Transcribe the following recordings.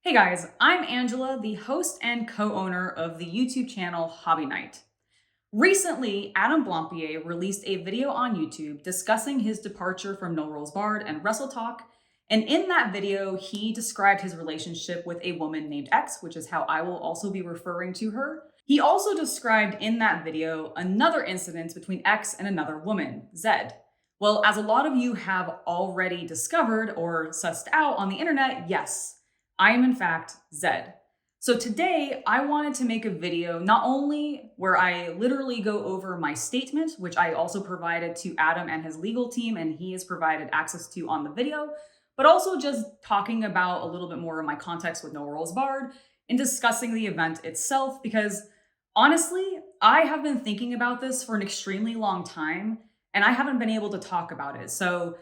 Hey guys, I'm Angela, the host and co-owner of the YouTube channel Hobby Night. Recently, Adam Blampied released a video on YouTube discussing his departure from No Rules Barred and Wrestle Talk, and in that video, he described his relationship with a woman named X, which is how I will also be referring to her. He also described in that video another incident between X and another woman, Zed. Well, as a lot of you have already discovered or sussed out on the internet, yes, I am in fact Zed. So today I wanted to make a video not only where I literally go over my statement, which I also provided to Adam and his legal team and he has provided access to on the video, but also just talking about a little bit more of my context with No Rules Barred and discussing the event itself because honestly, I have been thinking about this for an extremely long time and I haven't been able to talk about it. So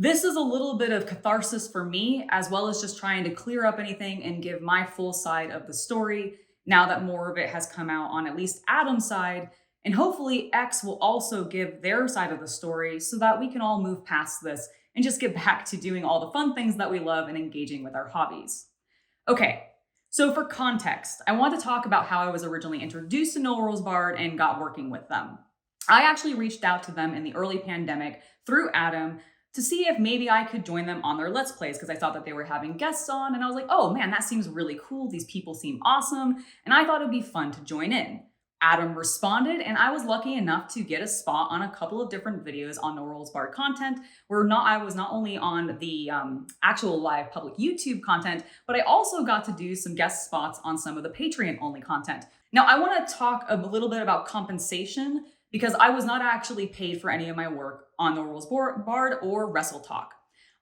this is a little bit of catharsis for me, as well as just trying to clear up anything and give my full side of the story now that more of it has come out on at least Adam's side. And hopefully X will also give their side of the story so that we can all move past this and just get back to doing all the fun things that we love and engaging with our hobbies. Okay, so for context, I want to talk about how I was originally introduced to No Rules Barred and got working with them. I actually reached out to them in the early pandemic through Adam to see if maybe I could join them on their Let's Plays because I thought that they were having guests on and I was like, oh man, that seems really cool. These people seem awesome. And I thought it'd be fun to join in. Adam responded and I was lucky enough to get a spot on a couple of different videos on No Rules Barred content where I was not only on the actual live public YouTube content, but I also got to do some guest spots on some of the Patreon only content. Now I want to talk a little bit about compensation because I was not actually paid for any of my work on No Rules Barred or Wrestle Talk.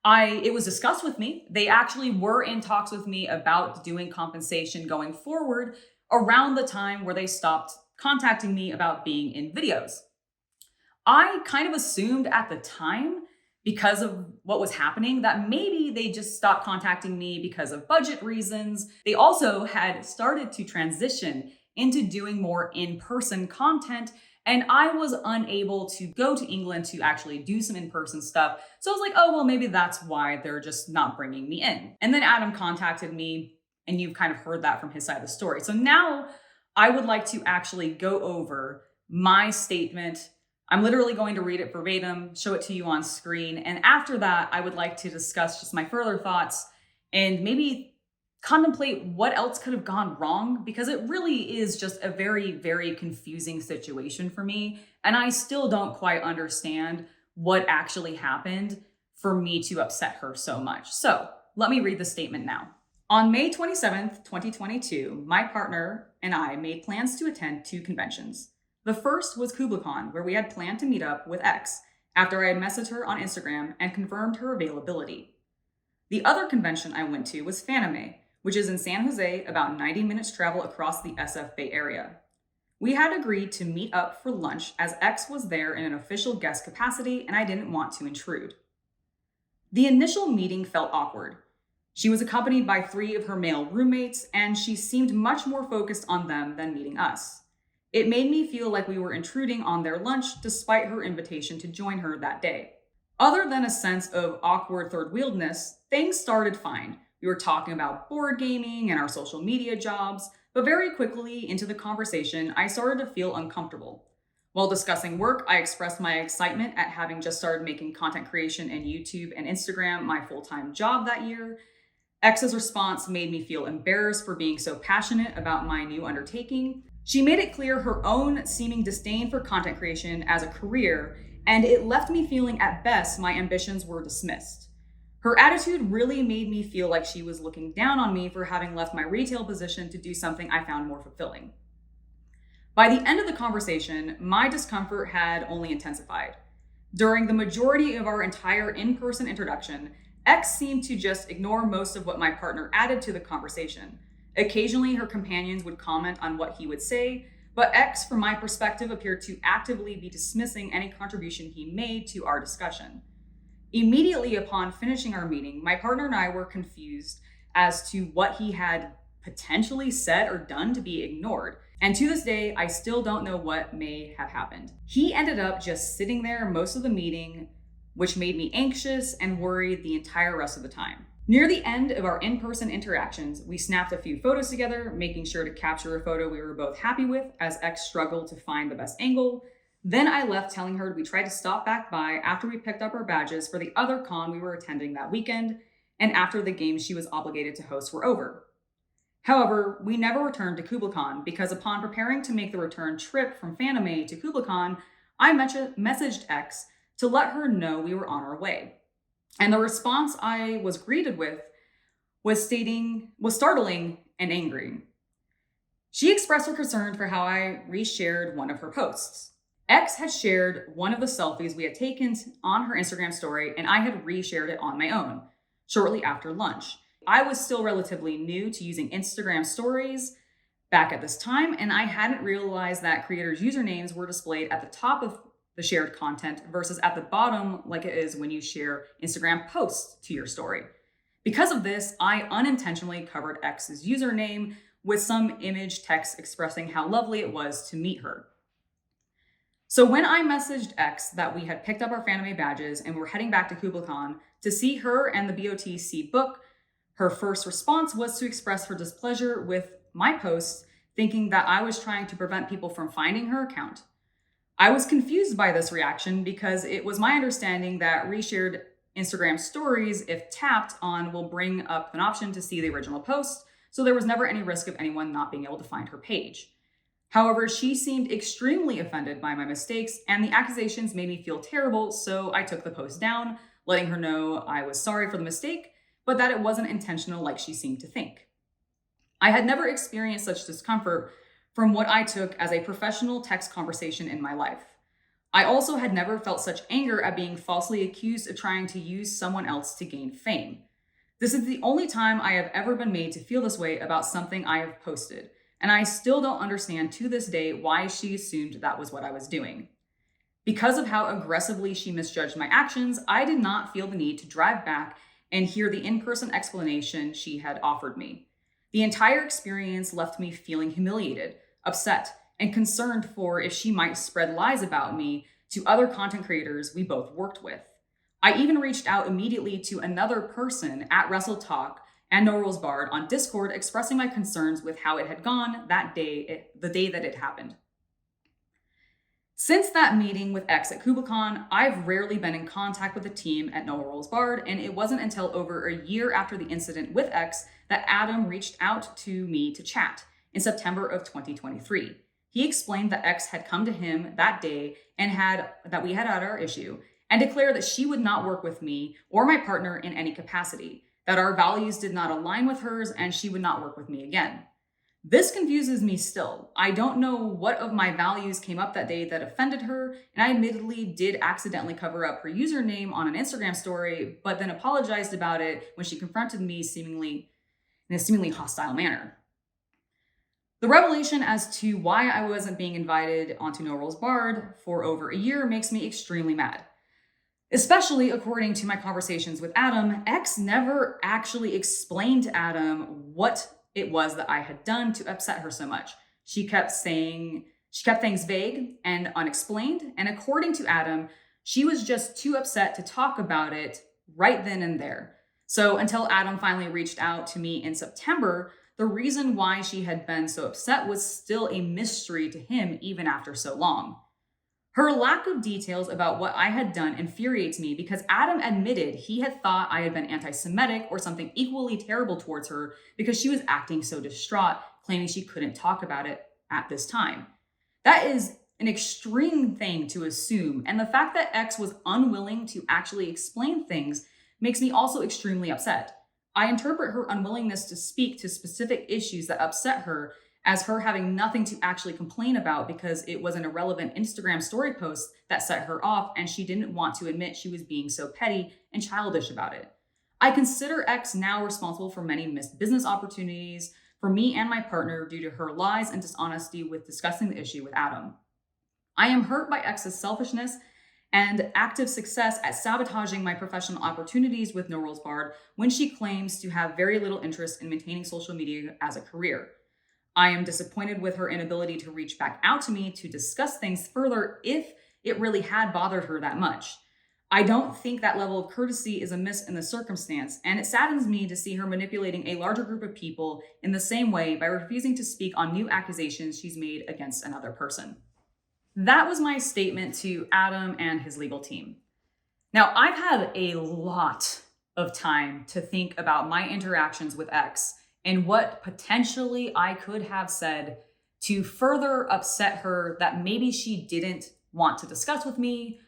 It was discussed with me. They actually were in talks with me about doing compensation going forward around the time where they stopped contacting me about being in videos. I kind of assumed at the time, because of what was happening, that maybe they just stopped contacting me because of budget reasons. They also had started to transition into doing more in-person content, and I was unable to go to England to actually do some in-person stuff. So I was like, oh, well, maybe that's why they're just not bringing me in. And then Adam contacted me, and you've kind of heard that from his side of the story. So now I would like to actually go over my statement. I'm literally going to read it verbatim, show it to you on screen. And after that, I would like to discuss just my further thoughts and maybe contemplate what else could have gone wrong, because it really is just a very, very confusing situation for me. And I still don't quite understand what actually happened for me to upset her so much. So let me read the statement now. On May 27th, 2022, my partner and I made plans to attend two conventions. The first was KublaCon, where we had planned to meet up with X after I had messaged her on Instagram and confirmed her availability. The other convention I went to was Fanime, which is in San Jose, about 90 minutes travel across the SF Bay Area. We had agreed to meet up for lunch as X was there in an official guest capacity and I didn't want to intrude. The initial meeting felt awkward. She was accompanied by 3 of her male roommates and she seemed much more focused on them than meeting us. It made me feel like we were intruding on their lunch despite her invitation to join her that day. Other than a sense of awkward third-wheeledness, things started fine. We were talking about board gaming and our social media jobs, but very quickly into the conversation, I started to feel uncomfortable. While discussing work, I expressed my excitement at having just started making content creation and YouTube and Instagram my full-time job that year. X's response made me feel embarrassed for being so passionate about my new undertaking. She made it clear her own seeming disdain for content creation as a career, and it left me feeling at best my ambitions were dismissed. Her attitude really made me feel like she was looking down on me for having left my retail position to do something I found more fulfilling. By the end of the conversation, my discomfort had only intensified. During the majority of our entire in-person introduction, X seemed to just ignore most of what my partner added to the conversation. Occasionally, her companions would comment on what he would say, but X, from my perspective, appeared to actively be dismissing any contribution he made to our discussion. Immediately upon finishing our meeting, my partner and I were confused as to what he had potentially said or done to be ignored. And to this day, I still don't know what may have happened. He ended up just sitting there most of the meeting, which made me anxious and worried the entire rest of the time. Near the end of our in-person interactions, we snapped a few photos together, making sure to capture a photo we were both happy with as X struggled to find the best angle. Then I left telling her we tried to stop back by after we picked up our badges for the other con we were attending that weekend and after the games she was obligated to host were over. However, we never returned to KublaCon because upon preparing to make the return trip from Fanime to KublaCon, I messaged X to let her know we were on our way. And the response I was greeted with was startling and angry. She expressed her concern for how I reshared one of her posts. X had shared one of the selfies we had taken on her Instagram story, and I had reshared it on my own shortly after lunch. I was still relatively new to using Instagram stories back at this time, and I hadn't realized that creators' usernames were displayed at the top of the shared content versus at the bottom like it is when you share Instagram posts to your story. Because of this, I unintentionally covered X's username with some image text expressing how lovely it was to meet her. So when I messaged X that we had picked up our Fanime badges and were heading back to KublaCon to see her and the BOTC book, her first response was to express her displeasure with my posts, thinking that I was trying to prevent people from finding her account. I was confused by this reaction because it was my understanding that reshared Instagram stories, if tapped on, will bring up an option to see the original post, so there was never any risk of anyone not being able to find her page. However, she seemed extremely offended by my mistakes, and the accusations made me feel terrible, so I took the post down, letting her know I was sorry for the mistake, but that it wasn't intentional like she seemed to think. I had never experienced such discomfort from what I took as a professional text conversation in my life. I also had never felt such anger at being falsely accused of trying to use someone else to gain fame. This is the only time I have ever been made to feel this way about something I have posted, and I still don't understand to this day why she assumed that was what I was doing. Because of how aggressively she misjudged my actions, I did not feel the need to drive back and hear the in-person explanation she had offered me. The entire experience left me feeling humiliated, upset, and concerned for if she might spread lies about me to other content creators we both worked with. I even reached out immediately to another person at WrestleTalk and No Rules Barred on Discord expressing my concerns with how it had gone that day, the day that it happened. Since that meeting with X at KublaCon, I've rarely been in contact with the team at No Rules Barred, and it wasn't until over a year after the incident with X that Adam reached out to me to chat in September of 2023. He explained that X had come to him that day and that we had had our issue, and declared that she would not work with me or my partner in any capacity, that our values did not align with hers, and she would not work with me again. This confuses me still. I don't know what of my values came up that day that offended her, and I admittedly did accidentally cover up her username on an Instagram story, but then apologized about it when she confronted me in a seemingly hostile manner. The revelation as to why I wasn't being invited onto No Rules Barred for over a year makes me extremely mad. Especially according to my conversations with Adam, X never actually explained to Adam what it was that I had done to upset her so much. She kept things vague and unexplained, and according to Adam, she was just too upset to talk about it right then and there. So until Adam finally reached out to me in September, the reason why she had been so upset was still a mystery to him even after so long. Her lack of details about what I had done infuriates me because Adam admitted he had thought I had been anti-Semitic or something equally terrible towards her because she was acting so distraught, claiming she couldn't talk about it at this time. That is an extreme thing to assume, and the fact that X was unwilling to actually explain things makes me also extremely upset. I interpret her unwillingness to speak to specific issues that upset her as her having nothing to actually complain about because it was an irrelevant Instagram story post that set her off and she didn't want to admit she was being so petty and childish about it. I consider X now responsible for many missed business opportunities for me and my partner due to her lies and dishonesty with discussing the issue with Adam. I am hurt by X's selfishness and active success at sabotaging my professional opportunities with No Rules Barred when she claims to have very little interest in maintaining social media as a career. I am disappointed with her inability to reach back out to me to discuss things further if it really had bothered her that much. I don't think that level of courtesy is amiss in the circumstance, and it saddens me to see her manipulating a larger group of people in the same way by refusing to speak on new accusations she's made against another person. That was my statement to Adam and his legal team. Now, I've had a lot of time to think about my interactions with X and what potentially I could have said to further upset her that maybe she didn't want to discuss with me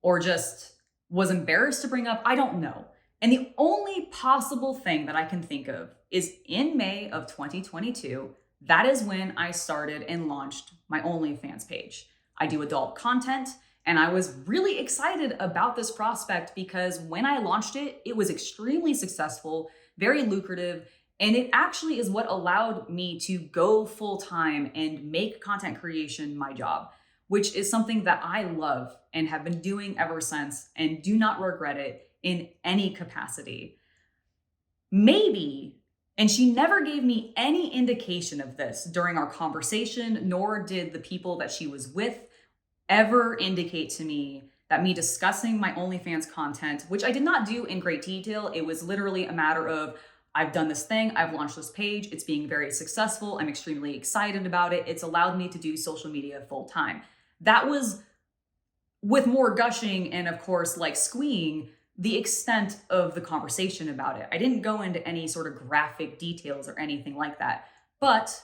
or just was embarrassed to bring up. I don't know. And the only possible thing that I can think of is in May of 2022, that is when I started and launched my OnlyFans page. I do adult content, and I was really excited about this prospect because when I launched it, it was extremely successful, very lucrative, and it actually is what allowed me to go full time and make content creation my job, which is something that I love and have been doing ever since and do not regret it in any capacity. Maybe, and she never gave me any indication of this during our conversation, nor did the people that she was with ever indicate to me that me discussing my OnlyFans content, which I did not do in great detail, it was literally a matter of, I've done this thing, I've launched this page, it's being very successful, I'm extremely excited about it, it's allowed me to do social media full time. That was, with more gushing and of course like squeeing, the extent of the conversation about it. I didn't go into any sort of graphic details or anything like that, but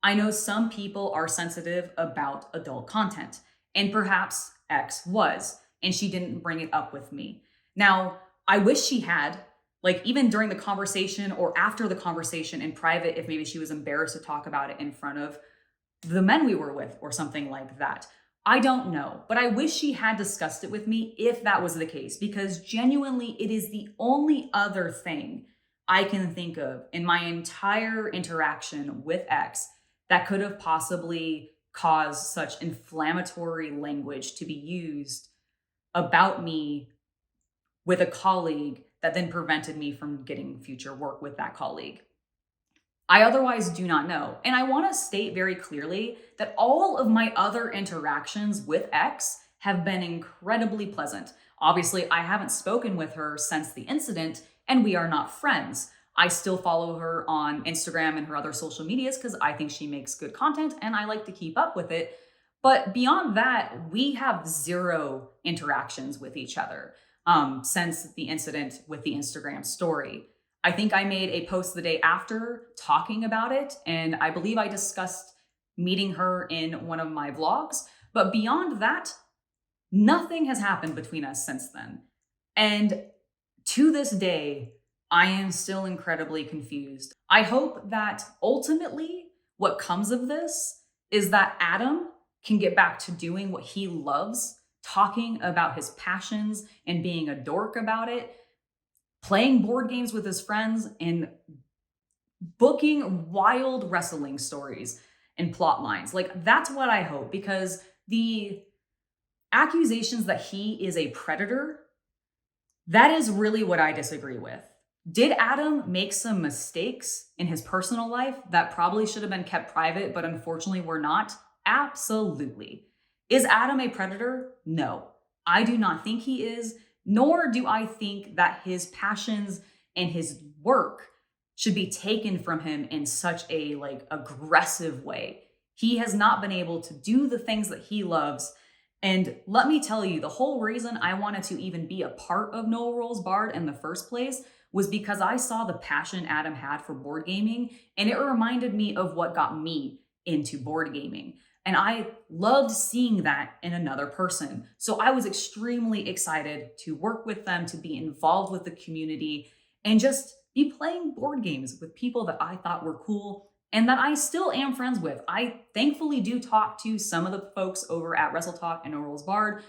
I know some people are sensitive about adult content, and perhaps X was, and she didn't bring it up with me. Now, I wish she had, like even during the conversation or after the conversation in private, if maybe she was embarrassed to talk about it in front of the men we were with or something like that. I don't know, but I wish she had discussed it with me if that was the case, because genuinely it is the only other thing I can think of in my entire interaction with X that could have possibly caused such inflammatory language to be used about me with a colleague that then prevented me from getting future work with that colleague. I otherwise do not know. And I want to state very clearly that all of my other interactions with X have been incredibly pleasant. Obviously, I haven't spoken with her since the incident, and we are not friends. I still follow her on Instagram and her other social medias because I think she makes good content and I like to keep up with it. But beyond that, we have zero interactions with each other since the incident with the Instagram story. I think I made a post the day after talking about it, and I believe I discussed meeting her in one of my vlogs. But beyond that, nothing has happened between us since then. And to this day, I am still incredibly confused. I hope that ultimately what comes of this is that Adam can get back to doing what he loves, talking about his passions and being a dork about it, playing board games with his friends, and booking wild wrestling stories and plot lines. Like, that's what I hope, because the accusations that he is a predator, that is really what I disagree with. Did Adam make some mistakes in his personal life that probably should have been kept private, but unfortunately were not? Absolutely. Is Adam a predator? No, I do not think he is, nor do I think that his passions and his work should be taken from him in such a aggressive way. He has not been able to do the things that he loves. And let me tell you, the whole reason I wanted to even be a part of No Rules Barred in the first place was because I saw the passion Adam had for board gaming, and it reminded me of what got me into board gaming. And I loved seeing that in another person. So I was extremely excited to work with them, to be involved with the community, and just be playing board games with people that I thought were cool and that I still am friends with. I thankfully do talk to some of the folks over at Wrestle Talk and No Rules Barred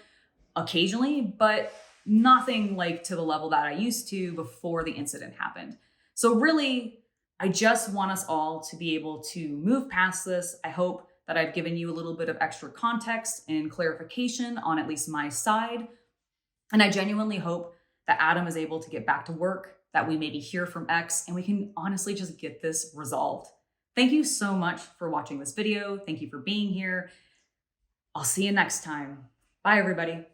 occasionally, but nothing like to the level that I used to before the incident happened. So really, I just want us all to be able to move past this. I hope that I've given you a little bit of extra context and clarification on at least my side. And I genuinely hope that Adam is able to get back to work, that we maybe hear from X, and we can honestly just get this resolved. Thank you so much for watching this video. Thank you for being here. I'll see you next time. Bye, everybody.